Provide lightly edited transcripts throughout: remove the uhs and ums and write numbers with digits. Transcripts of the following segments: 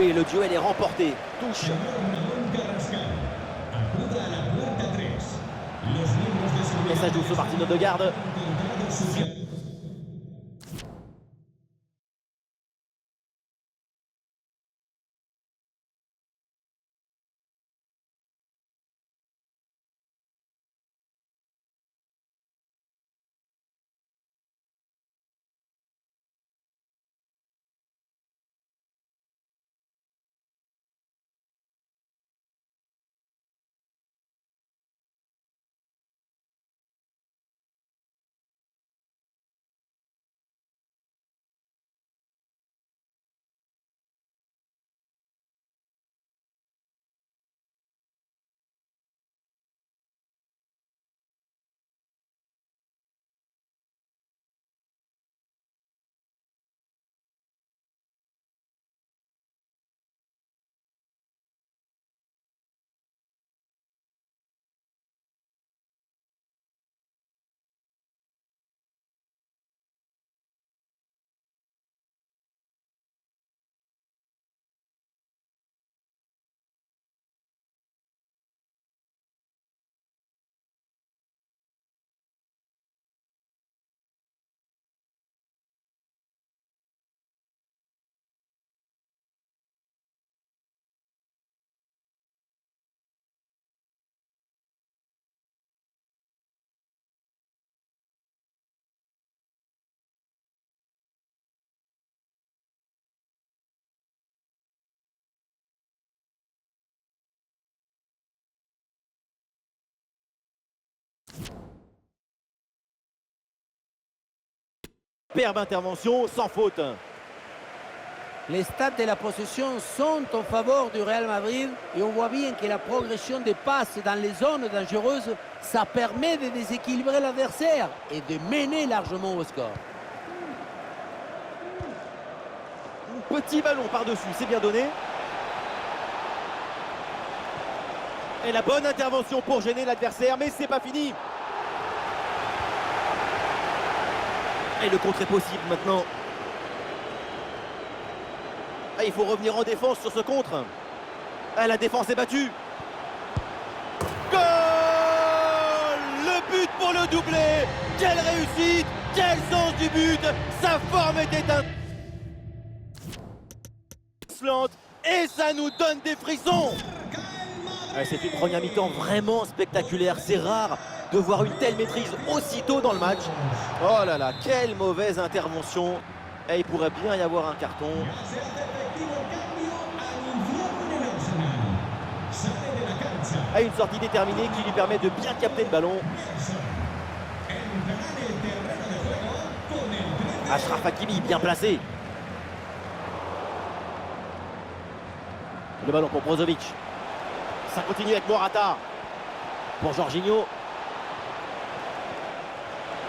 Oui, le duel est remporté. Touche. Et ça joue sur Martino de garde. Superbe intervention, sans faute. Les stats de la possession sont en faveur du Real Madrid et on voit bien que la progression des passes dans les zones dangereuses, ça permet de déséquilibrer l'adversaire et de mener largement au score. Petit ballon par-dessus, c'est bien donné. Et la bonne intervention pour gêner l'adversaire, mais c'est pas fini. Et le contre est possible maintenant. Ah, il faut revenir en défense sur ce contre. Ah, la défense est battue. Goal! Le but pour le doublé. Quelle réussite! Quel sens du but! Sa forme était excellente. Et ça nous donne des frissons. Ah, c'est une première mi-temps vraiment spectaculaire. C'est rare de voir une telle maîtrise aussitôt dans le match. Oh là là, quelle mauvaise intervention. Et il pourrait bien y avoir un carton. Ah, une sortie déterminée qui lui permet de bien capter le ballon. Achraf Hakimi, bien placé. Le ballon pour Brozovic. Ça continue avec Morata. Pour Jorginho.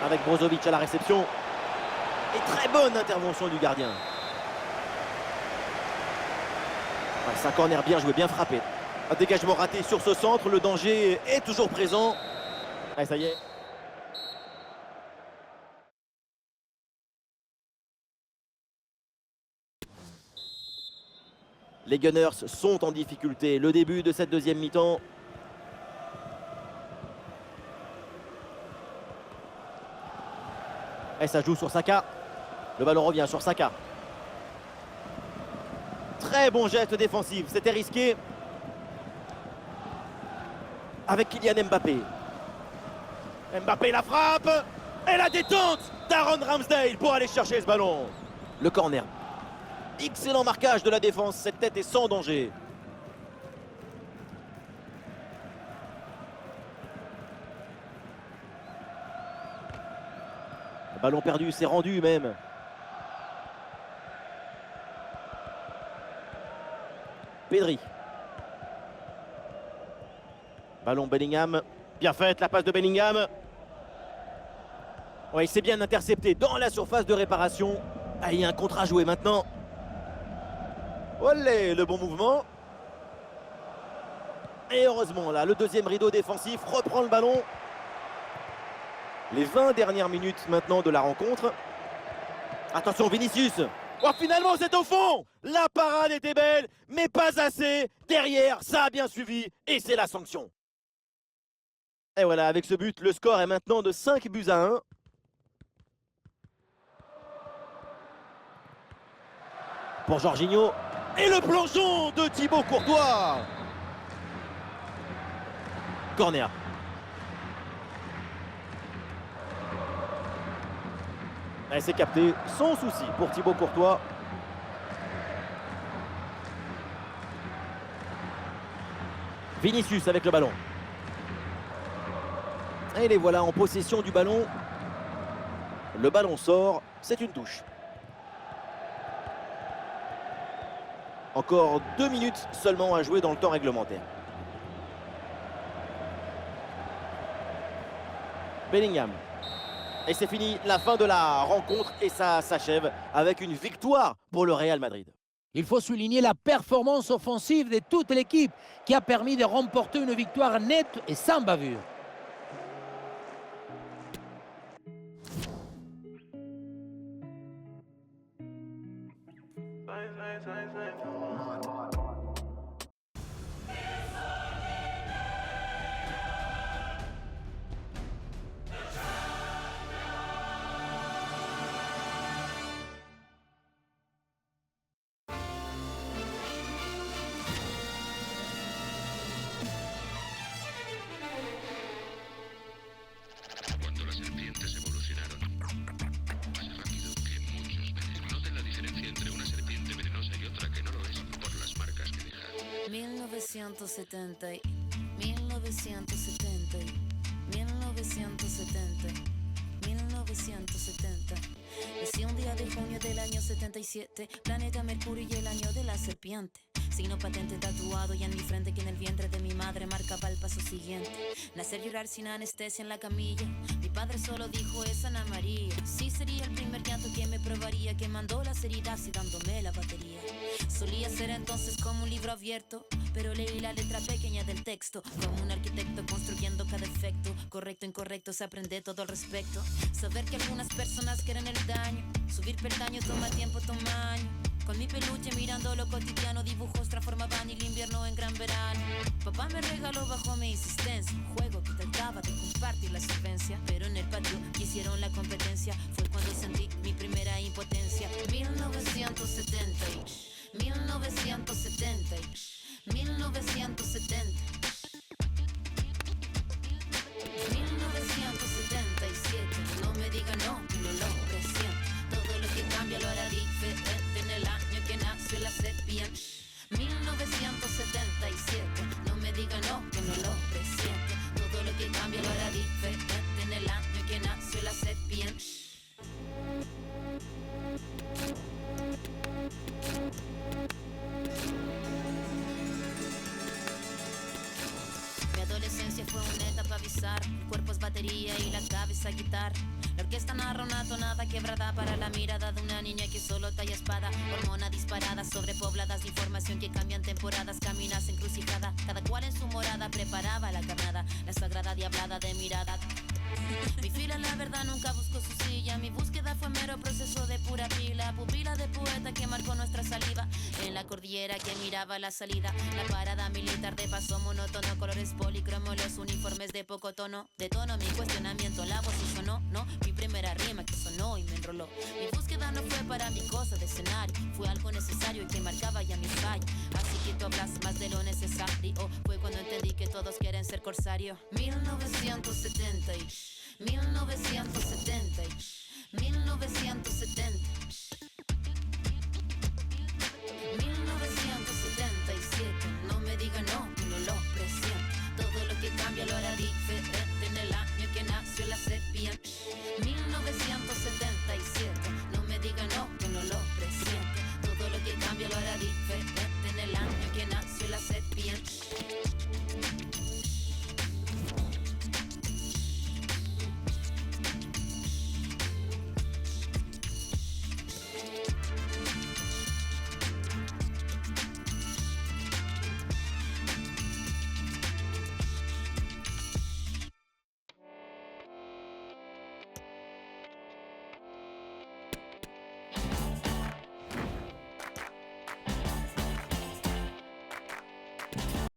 Avec Brozovic à la réception. Et très bonne intervention du gardien. Ouais, c'est un corner bien joué, bien frappé. Un dégagement raté sur ce centre. Le danger est toujours présent. Ouais, ça y est. Les Gunners sont en difficulté. Le début de cette deuxième mi-temps. Et ça joue sur Saka. Le ballon revient sur Saka. Très bon geste défensif. C'était risqué. Avec Kylian Mbappé. Mbappé la frappe. Et la détente d'Aaron Ramsdale pour aller chercher ce ballon. Le corner. Excellent marquage de la défense. Cette tête est sans danger. Ballon perdu, c'est rendu même. Pedri. Ballon Bellingham. Bien faite la passe de Bellingham. Ouais, il s'est bien intercepté dans la surface de réparation. Ah, il y a un contre à jouer maintenant. Olé, le bon mouvement. Et heureusement là, le deuxième rideau défensif reprend le ballon. Les 20 dernières minutes maintenant de la rencontre. Attention Vinicius. Oh, finalement, c'est au fond. La parade était belle, mais pas assez. Derrière, ça a bien suivi et c'est la sanction. Et voilà, avec ce but, le score est maintenant de 5-1. Pour Jorginho. Et le plongeon de Thibaut Courtois. Corner. Et c'est capté, sans souci pour Thibaut Courtois. Vinicius avec le ballon. Et les voilà en possession du ballon. Le ballon sort, c'est une touche. Encore 2 minutes seulement à jouer dans le temps réglementaire. Bellingham. Et c'est fini, la fin de la rencontre et ça s'achève avec une victoire pour le Real Madrid. Il faut souligner la performance offensive de toute l'équipe qui a permis de remporter une victoire nette et sans bavure. Cuando las serpientes evolucionaron más rápido que muchos peces. Noten la diferencia entre una serpiente venenosa y otra que no lo es por las marcas que deja. 1970, 1970, 1970, 1970. Nací un día de junio del año 77, planeta Mercurio y el año de la serpiente. Signo patente tatuado y en mi frente que en el vientre de mi madre marcaba el paso siguiente. Nacer, llorar sin anestesia en la camilla. Mi padre solo dijo es Ana María. Sí sería el primer llanto que me probaría, que mandó las heridas y dándome la batería. Solía ser entonces como un libro abierto, pero leí la letra pequeña del texto. Como un arquitecto construyendo cada efecto. Correcto, incorrecto, se aprende todo al respecto. Saber que algunas personas quieren el daño. Subir peldaño toma tiempo, toma año. Con mi peluche mirando lo cotidiano, dibujos transformaban el invierno en gran verano. Papá me regaló bajo mi insistencia un juego que trataba de compartir la solvencia, pero en el patio quisieron la competencia. Fue cuando sentí mi primera impotencia. 1970, 1970, 1970, 1977. No me diga no, no lo presiento. Todo lo que cambia lo hará diferente en el año que nació la serpiente. 1977. No me diga no, que no lo presiento. Todo lo que cambia lo hará diferente en el año que nació la serpiente. Mi adolescencia fue una etapa bizarra. El cuerpo es batería y la cabeza guitarra. La orquesta narra una tonada quebrada para la mirada de una niña que solo talla espada. Hormona disparada, sobrepobladas de información que cambian temporadas. Caminas encrucijada, cada cual en su morada preparaba la carnada, la sagrada diablada de mirada. Mi fila la verdad nunca buscó su silla. Mi búsqueda fue mero proceso de pura pila. Pupila de poeta que marcó nuestra saliva. En la cordillera que miraba la salida. La parada militar de paso monótono. Colores policromos, los uniformes de poco tono. De tono mi cuestionamiento, la voz y sonó, no. Mi primera rima que sonó y me enroló. Mi búsqueda no fue para mi cosa de escenario. Fue algo necesario y que marcaba ya mi fallo. Así que tú hablas más de lo necesario. Fue cuando entendí que todos quieren ser corsario. 1970 1970, 1970, 1970.